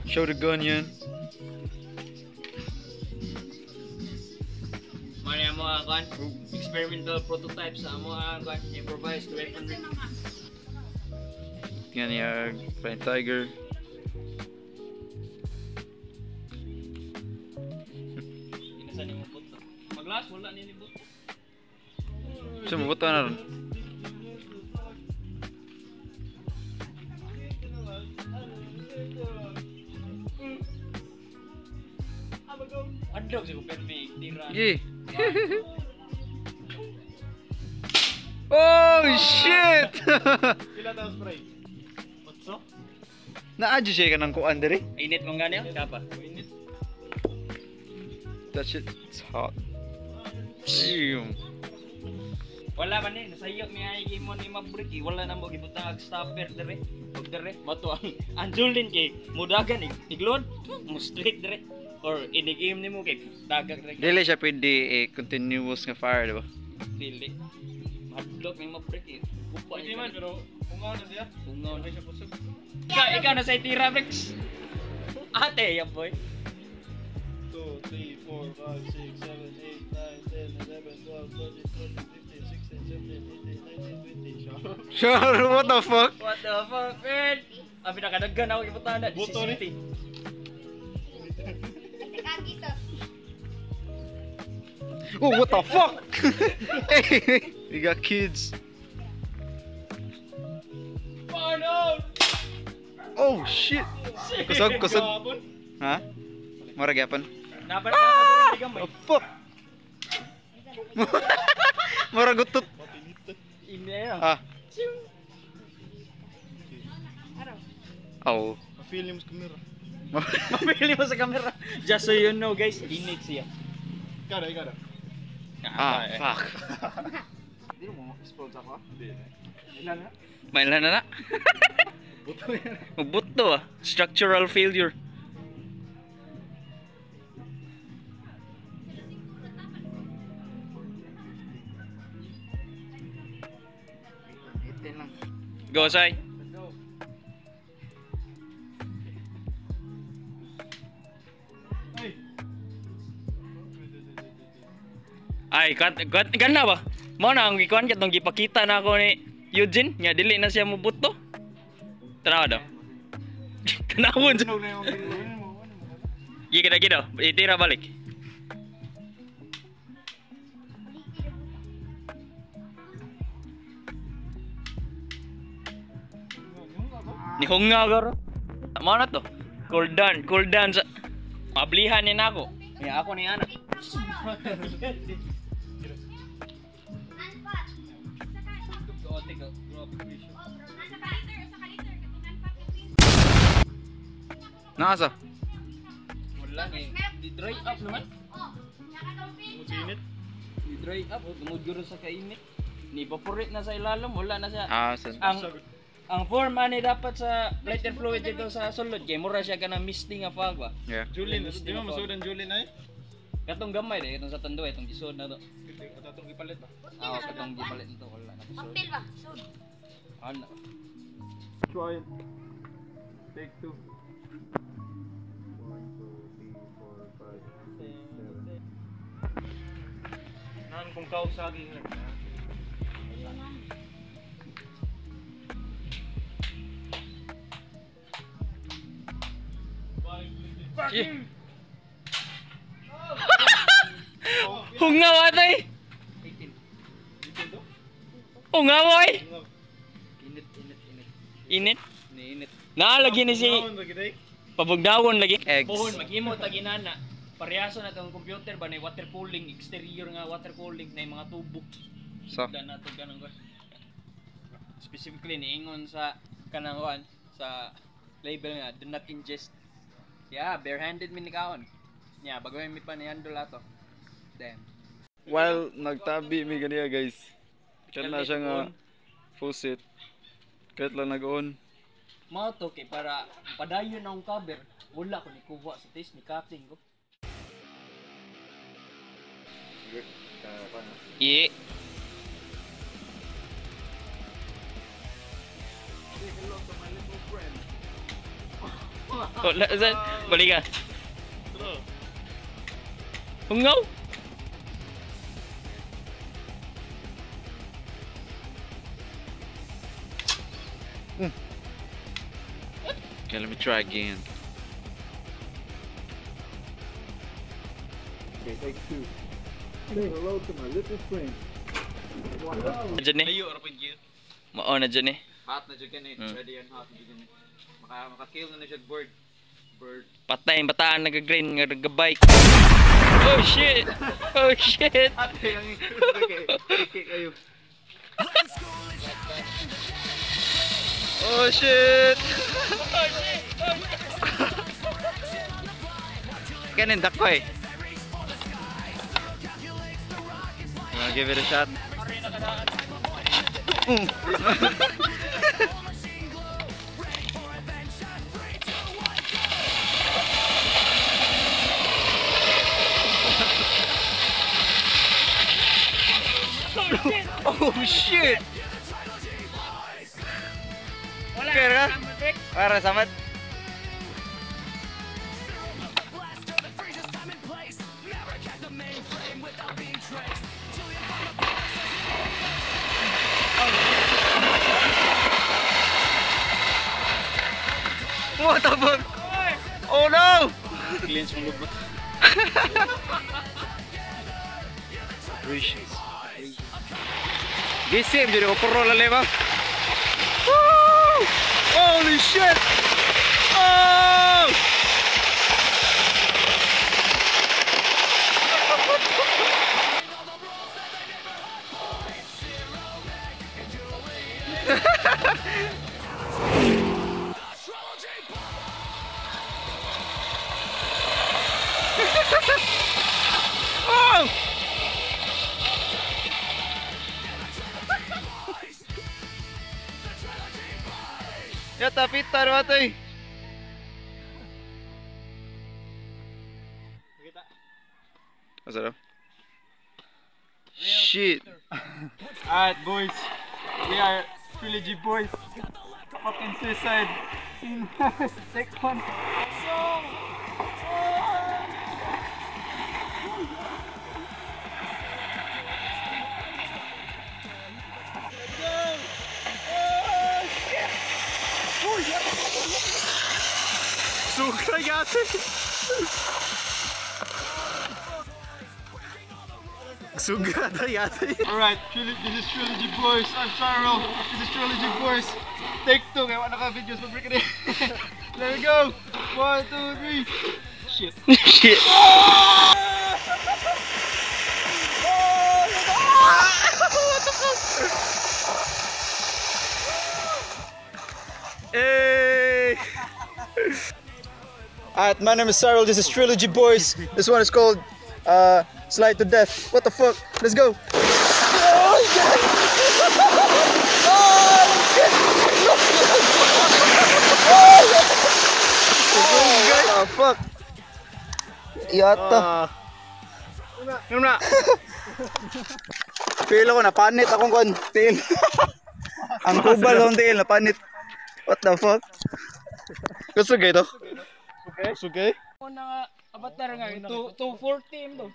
Show the gun yan. Mani mo ang experimental prototypes sa mo ang improvised weaponry. Tingnan niya, Flying Tiger. Inasan ni mo buto. Maglas wala ni buto. Siya mabuto na ron. Adlog sa kupen may tira. Gi. Oh shit! Sila daw spray. Otso? Na-adjust siya ka ng kuan diri? Init mong ganyan kapa. Init. That shit, it's hot. Damn. Wala man ni nasayop mi ay gimo ni mabrik wala na mo gibutang ag stopper dire. Ug dire mato ang Julin kay mudagan iglon mo straight dire or inigim nimo kay dagag dire. Dili siya pwede continuous nga fire, diba? Dili. Madlok may mabrik Kupa Hindi man, pero ungaw na siya. Ungaw na siya pusog. Ikaw na sa tira Rex. Ate yan boy. 2, 3, 4, 5, 6, 7, 8, 9, 10, 11, 12, 13, 14, 15, 16, 17, 18, 19, 20. Sure, what the fuck? What the fuck man? Ang pinakadaggan ako ibutan na. Buto ni. Oh, what the fuck? Hey, we got kids. Oh no! Oh shit. Kusog, kusog. Ha? Mara gyapon. Dapat na gamay. Oh fuck. Mara gutot. Ini ya. Ah. Oh. Ma-feel mo sa camera. Mapili mo sa camera. Just so you know guys, init siya. Ikaw na. Ah, fuck. Hindi mo explode ako? Hindi. Ilan na? Mailan na na. Buto yan. Mabuto ah. Structural failure. Go, Sai. Let's go. Hey! Ay, kan na ba? Mo na ang gikuan katong gipakita na ako ni Eugene, nya dili na siya mubuto. Tanawa daw. Tanawon. Tunog na yung gawin mo. Gida, itira balik. Ni hunga garo. Mo na to. Cool down sa pablihan ni nako. Ya ako ni anak. Nasa? Wala ni. Di dry up naman. Musinit. Di dry up tungod guro sa kainit. Ni evaporate na sa ilalim, wala na siya. Ah, sa Ang form ani dapat sa lighter fluid dito sa sulod kay mura siya kana misty nga fog ba. yeah. Julin, di mo masudan Julin ay? Katong gamay de katong sa tando itong gisod na to. Katatong ipalit ba? Ah, katong gipalit nito wala na gisod. Pil ba? Sud. Ano? Try it. Take 2. 1, 2, 3, 4, 5, 6, 7, 8, 9. Nan kung kaog saging lang. Hungaw atay. Hungaw oy. Init. Init. Init. Na lagi ni si pabugnawon lagi. Eggs. Pohon maghimo tag inana. Parehaso na tong computer ba na water cooling, exterior nga water cooling na mga tubo. So, Dan nato ganun ko. Specifically niingon sa kanang kuan sa label nga do not ingest. Yeah, barehanded mi ni kaon. Yeah, bago mi pa ni handle ato. Damn. while nagtabi mi ganiya guys. Kaya na siya nga faucet. Kahit lang nag-on. Mao to kay para padayon ang cover. Wala ko ni kuha sa taste ni cutting ko. Yeah. Say hello to my little friend. Wala saan. Balik ka. Hungaw. Okay, let me try again. Okay, take 2. Say hello to my little friend. Diyan ni. Ayo, rapid gear. Mao na dyan eh. Hot na dyan eh. Ready and hot na dyan eh. Maka-kill na siya bird. Patay yung bataan nag-grain nga nag-bike. Oh shit! Oh shit! Ate, ang ikik kayo. Oh shit! Kanin dako eh. Wanna give it a shot? Oh shit! Wala ka? Para samad. What the fuck? Oh no! Cleanse mo lubot. Gracious. Gisip jadi opero lale bang. Woo! Holy shit! Oh! Oh! Ya tapi tar matoy. What's up? Shit. Alright, boys. We are Trilogy Boys. Fucking suicide. Next one. Suka yate. Suga yate. Alright, this is Trilogy Boys. I'm Sarro. This is Trilogy Boys. Take 2. Kaya wala ka videos. Mag-break it in. There we go. 1, 2, 3. Shit. Shit! Hey! Alright, my name is Cyril, this is Trilogy Boys. This one is called Slide to Death. What the fuck? Let's go! Oh shit! Oh fuck! Yata. Nuna. Pilo ko, napanit akong kontil. Ang kubal ng tail, napanit. What the fuck? Gusto gay to? Sugay? Una nga, avatar nga, 240 mo.